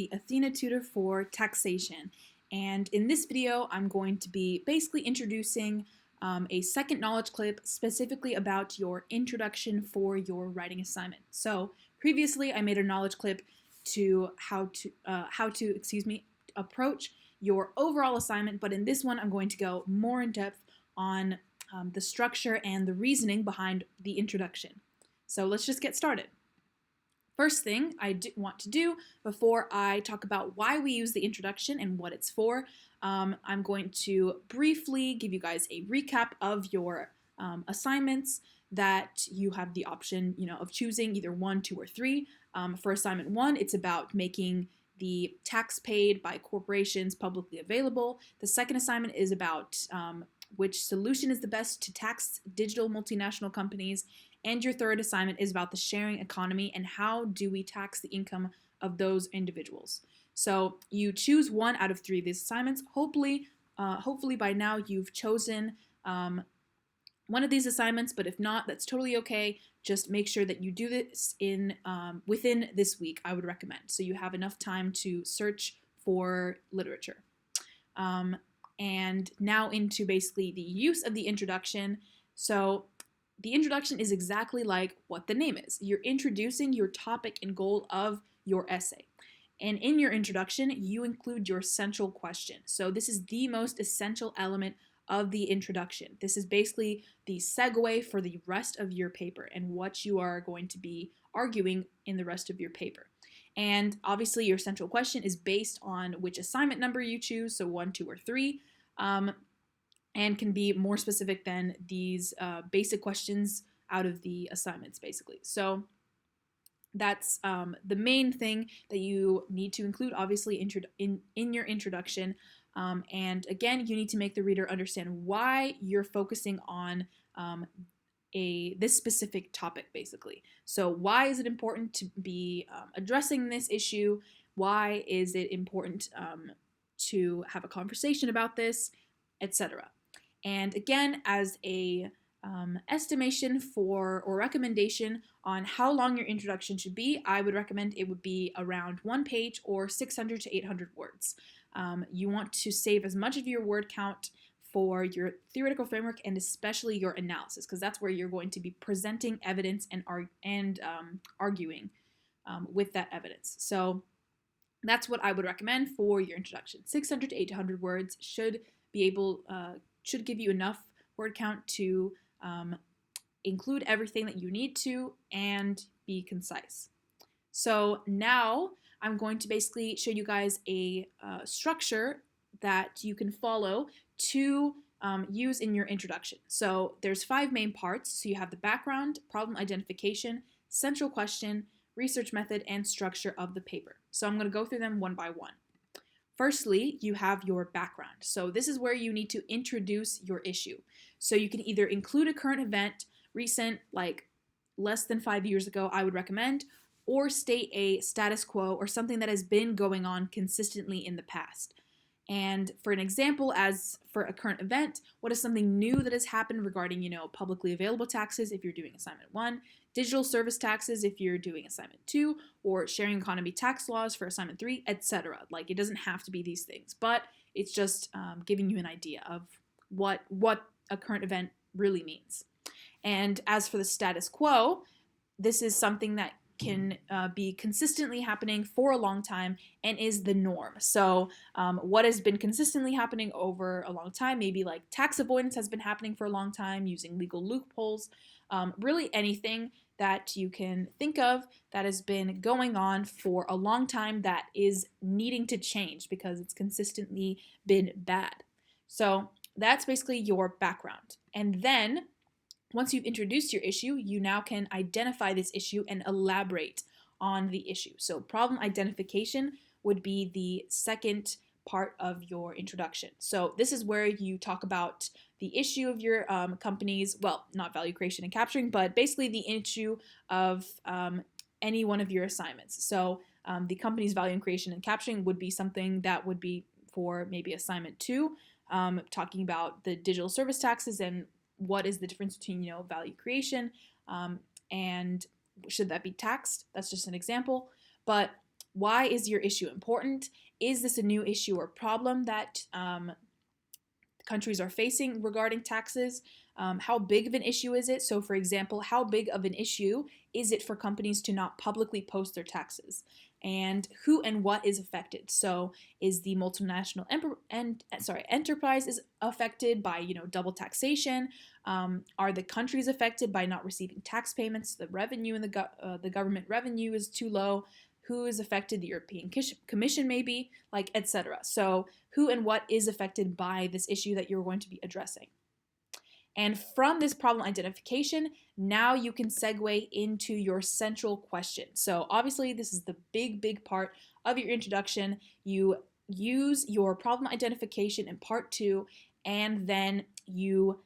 the Athena tutor for taxation, and in this video I'm going to be basically introducing a second knowledge clip specifically about your introduction for your writing assignment. So previously I made a knowledge clip to how to approach your overall assignment, but in this one I'm going to go more in depth on the structure and the reasoning behind the introduction. So let's just get started. First thing I want to do before I talk about why we use the introduction and what it's for, I'm going to briefly give you guys a recap of your assignments that you have the option, of choosing either 1, 2, or 3. For assignment 1, it's about making the tax paid by corporations publicly available. The second assignment is about which solution is the best to tax digital multinational companies. And your third assignment is about the sharing economy and how do we tax the income of those individuals. So you choose 1 out of 3 of these assignments. Hopefully by now you've chosen one of these assignments, but if not, that's totally okay. Just make sure that you do this within this week, I would recommend, so you have enough time to search for literature. And now into basically the use of the introduction. So the introduction is exactly like what the name is. You're introducing your topic and goal of your essay. And in your introduction, you include your central question. So this is the most essential element of the introduction. This is basically the segue for the rest of your paper and what you are going to be arguing in the rest of your paper. And obviously your central question is based on which assignment number you choose, so 1, 2, or 3. And can be more specific than these basic questions out of the assignments, basically. So that's the main thing that you need to include, obviously, in your introduction. And again, you need to make the reader understand why you're focusing on this specific topic, basically. So why is it important to be addressing this issue? Why is it important to have a conversation about this, etc.? And again, as a estimation for or recommendation on how long your introduction should be, I would recommend it would be around 1 page or 600 to 800 words. You want to save as much of your word count for your theoretical framework and especially your analysis, because that's where you're going to be presenting evidence and arguing with that evidence. So that's what I would recommend for your introduction. 600 to 800 words should give you enough word count to include everything that you need to and be concise. So now I'm going to basically show you guys a structure that you can follow to use in your introduction. So there's 5 main parts. So you have the background, problem identification, central question, research method, and structure of the paper. So I'm going to go through them one by one. Firstly, you have your background. So this is where you need to introduce your issue. So you can either include a current event, recent, like less than 5 years ago, I would recommend, or state a status quo or something that has been going on consistently in the past. And for an example, as for a current event, what is something new that has happened regarding, publicly available taxes if you're doing assignment 1, digital service taxes if you're doing assignment 2, or sharing economy tax laws for assignment 3, etc. Like, it doesn't have to be these things, but it's just giving you an idea of what a current event really means. And as for the status quo, this is something that can be consistently happening for a long time and is the norm. So what has been consistently happening over a long time, maybe like tax avoidance has been happening for a long time using legal loopholes, really anything that you can think of that has been going on for a long time that is needing to change because it's consistently been bad. So that's basically your background. And then once you've introduced your issue, you now can identify this issue and elaborate on the issue. So problem identification would be the second part of your introduction. So this is where you talk about the issue of your company's, well, not value creation and capturing, but basically the issue of any one of your assignments. So the company's value creation and capturing would be something that would be for maybe assignment 2, talking about the digital service taxes and what is the difference between, value creation and should that be taxed? That's just an example. But why is your issue important? Is this a new issue or problem that countries are facing regarding taxes? How big of an issue is it? So, for example, how big of an issue is it for companies to not publicly post their taxes? And who and what is affected? So, is the multinational enterprise is affected by double taxation? Are the countries affected by not receiving tax payments? The revenue in the government revenue is too low. Who is affected? The European Commission, maybe, like, etc. So, who and what is affected by this issue that you're going to be addressing? And from this problem identification, now you can segue into your central question. So obviously, this is the big part of your introduction. You use your problem identification in part 2, and then you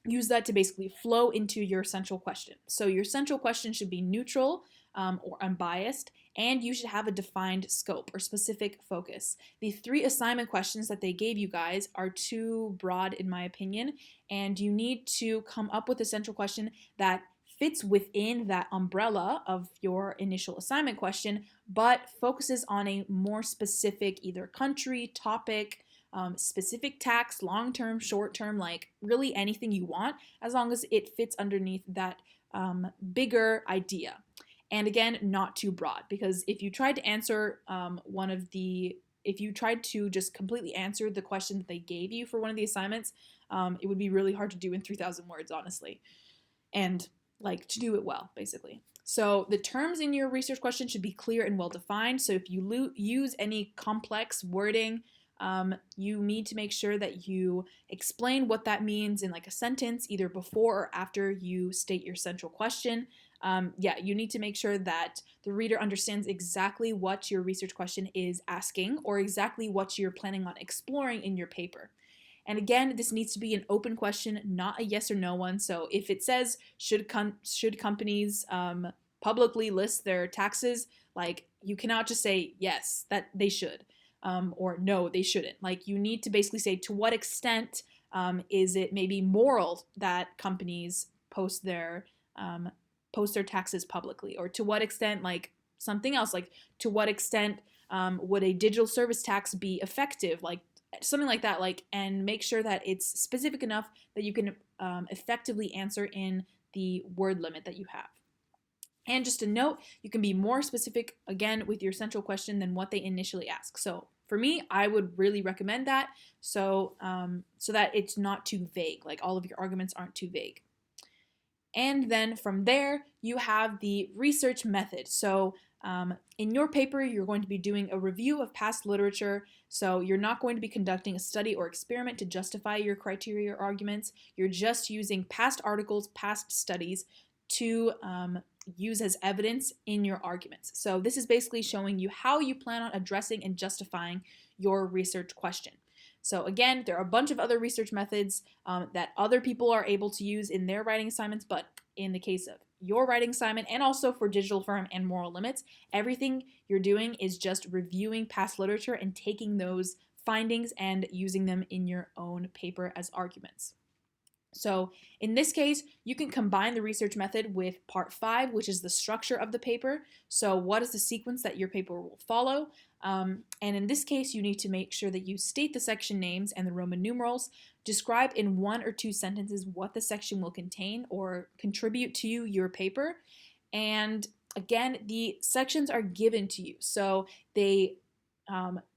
use that to basically flow into your central question. So your central question should be neutral or unbiased, and you should have a defined scope or specific focus. The 3 assignment questions that they gave you guys are too broad in my opinion, and you need to come up with a central question that fits within that umbrella of your initial assignment question, but focuses on a more specific either country, topic, specific tax, long-term, short-term, like really anything you want, as long as it fits underneath that bigger idea. And again, not too broad, because if you tried to answer if you tried to just completely answer the question that they gave you for one of the assignments, it would be really hard to do in 3,000 words, honestly, and like to do it well, basically. So the terms in your research question should be clear and well defined. So if you use any complex wording, you need to make sure that you explain what that means in like a sentence, either before or after you state your central question. You need to make sure that the reader understands exactly what your research question is asking, or exactly what you're planning on exploring in your paper. And again, this needs to be an open question, not a yes or no one. So if it says, should companies publicly list their taxes, like, you cannot just say yes, that they should, or no, they shouldn't. Like, you need to basically say, to what extent is it maybe moral that companies post their taxes publicly, or to what extent, like something else, like to what extent would a digital service tax be effective, like something like that, like, and make sure that it's specific enough that you can effectively answer in the word limit that you have. And just a note, you can be more specific again with your central question than what they initially ask. So for me, I would really recommend that, so that it's not too vague, like all of your arguments aren't too vague. And then from there, you have the research method. So in your paper, you're going to be doing a review of past literature. So you're not going to be conducting a study or experiment to justify your criteria or arguments. You're just using past articles, past studies to use as evidence in your arguments. So this is basically showing you how you plan on addressing and justifying your research question. So again, there are a bunch of other research methods that other people are able to use in their writing assignments, but in the case of your writing assignment, and also for digital firm and moral limits, everything you're doing is just reviewing past literature and taking those findings and using them in your own paper as arguments. So in this case, you can combine the research method with part 5, which is the structure of the paper. So what is the sequence that your paper will follow? And in this case, you need to make sure that you state the section names and the Roman numerals, describe in 1 or 2 sentences what the section will contain or contribute to your paper. And again, the sections are given to you. So they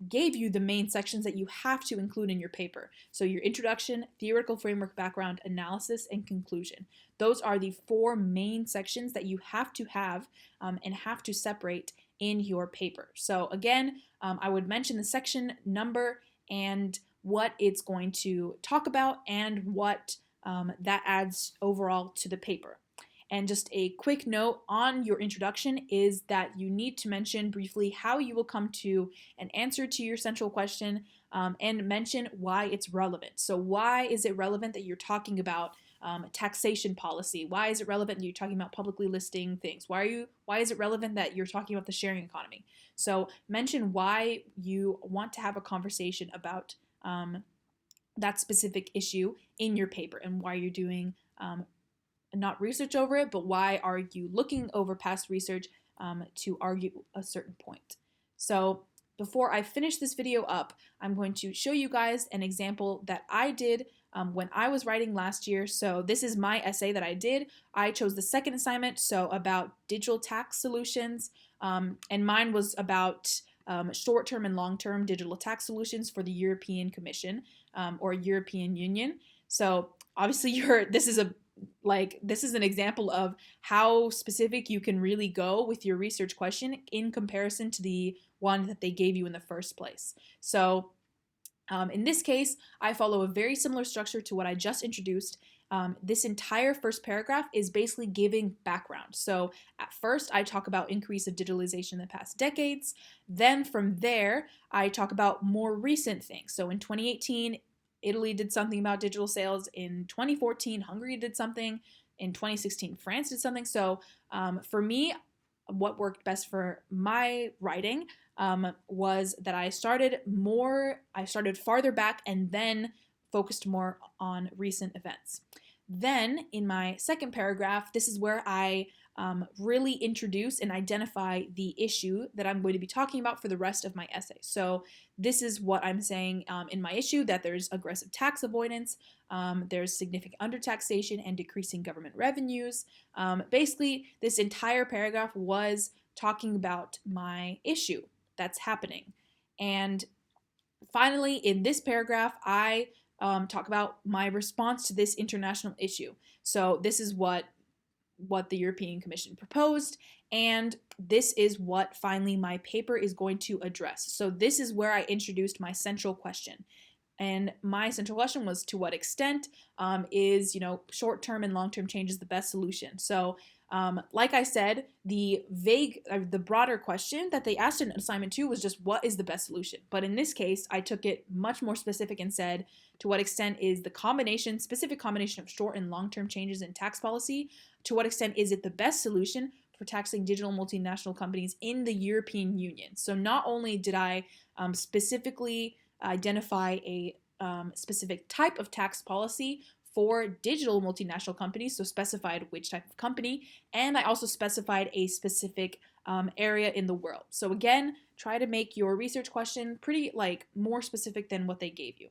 gave you the main sections that you have to include in your paper. So your introduction, theoretical framework, background, analysis, and conclusion. Those are the 4 main sections that you have to have and have to separate in your paper. So again, I would mention the section number and what it's going to talk about and what that adds overall to the paper. And just a quick note on your introduction is that you need to mention briefly how you will come to an answer to your central question and mention why it's relevant. So why is it relevant that you're talking about taxation policy? Why is it relevant that you're talking about publicly listing things? Why is it relevant that you're talking about the sharing economy? So mention why you want to have a conversation about that specific issue in your paper and why you're doing not research over it, but why are you looking over past research to argue a certain point. So before I finish this video up, I'm going to show you guys an example that I did when I was writing last year. So this is my essay that I did. I chose the second assignment, so about digital tax solutions, and mine was about short-term and long-term digital tax solutions for the European Commission or European Union. So obviously this is an example of how specific you can really go with your research question in comparison to the one that they gave you in the first place. So in this case, I follow a very similar structure to what I just introduced. This entire first paragraph is basically giving background. So at first, I talk about increase of digitalization in the past decades. Then from there, I talk about more recent things. So in 2018, Italy did something about digital sales. In 2014, Hungary did something. In 2016, France did something. So for me, what worked best for my writing was that I started farther back and then focused more on recent events. Then in my second paragraph, this is where I really introduce and identify the issue that I'm going to be talking about for the rest of my essay. So this is what I'm saying in my issue, that there's aggressive tax avoidance, there's significant undertaxation and decreasing government revenues. Basically, this entire paragraph was talking about my issue that's happening. And finally, in this paragraph, I talk about my response to this international issue. So this is what the European Commission proposed, and this is what finally my paper is going to address. So this is where I introduced my central question. And my central question was, to what extent is short-term and long-term changes the best solution? So like I said, the broader question that they asked in assignment 2 was just, what is the best solution? But in this case, I took it much more specific and said, to what extent is the specific combination of short and long-term changes in tax policy, to what extent is it the best solution for taxing digital multinational companies in the European Union? So not only did I specifically identify a specific type of tax policy for digital multinational companies, so specified which type of company, and I also specified a specific area in the world. So again, try to make your research question pretty more specific than what they gave you.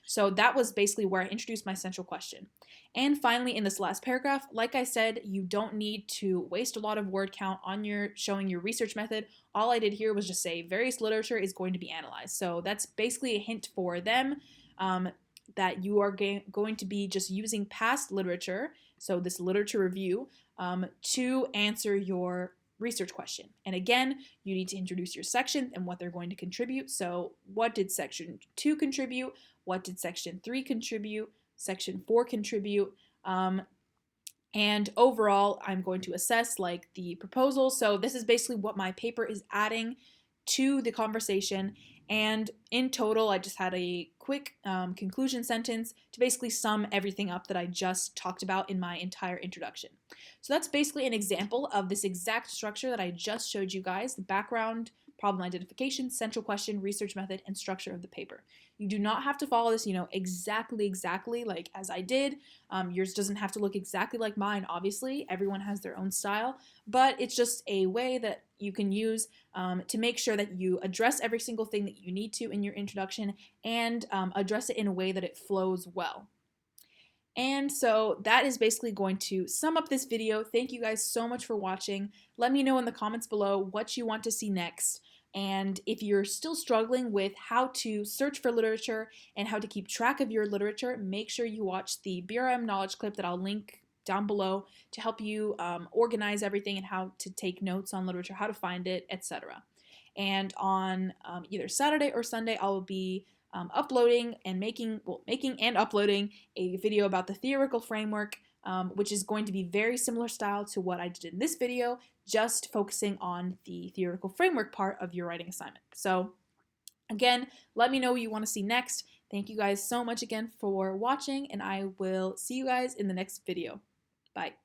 So that was basically where I introduced my central question. And finally, in this last paragraph, like I said, you don't need to waste a lot of word count on showing your research method. All I did here was just say various literature is going to be analyzed. So that's basically a hint for them that you are going to be just using past literature, so this literature review, to answer your research question. And again, you need to introduce your section and what they're going to contribute. So what did section 2 contribute? What did section 3 contribute? Section 4 contribute? And overall, I'm going to assess the proposal. So this is basically what my paper is adding to the conversation. And in total, I just had a quick conclusion sentence to basically sum everything up that I just talked about in my entire introduction. So that's basically an example of this exact structure that I just showed you guys: the background, problem identification, central question, research method, and structure of the paper. You do not have to follow this, exactly like as I did. Yours doesn't have to look exactly like mine, obviously. Everyone has their own style, but it's just a way that you can use to make sure that you address every single thing that you need to in your introduction and address it in a way that it flows well. And so that is basically going to sum up this video. Thank you guys so much for watching. Let me know in the comments below what you want to see next. And if you're still struggling with how to search for literature and how to keep track of your literature, make sure you watch the BRM knowledge clip that I'll link down below to help you organize everything and how to take notes on literature, how to find it, etc. And on either Saturday or Sunday, I will be uploading and making and uploading a video about the theoretical framework, which is going to be very similar style to what I did in this video, just focusing on the theoretical framework part of your writing assignment. So again, let me know what you want to see next. Thank you guys so much again for watching, and I will see you guys in the next video. Bye.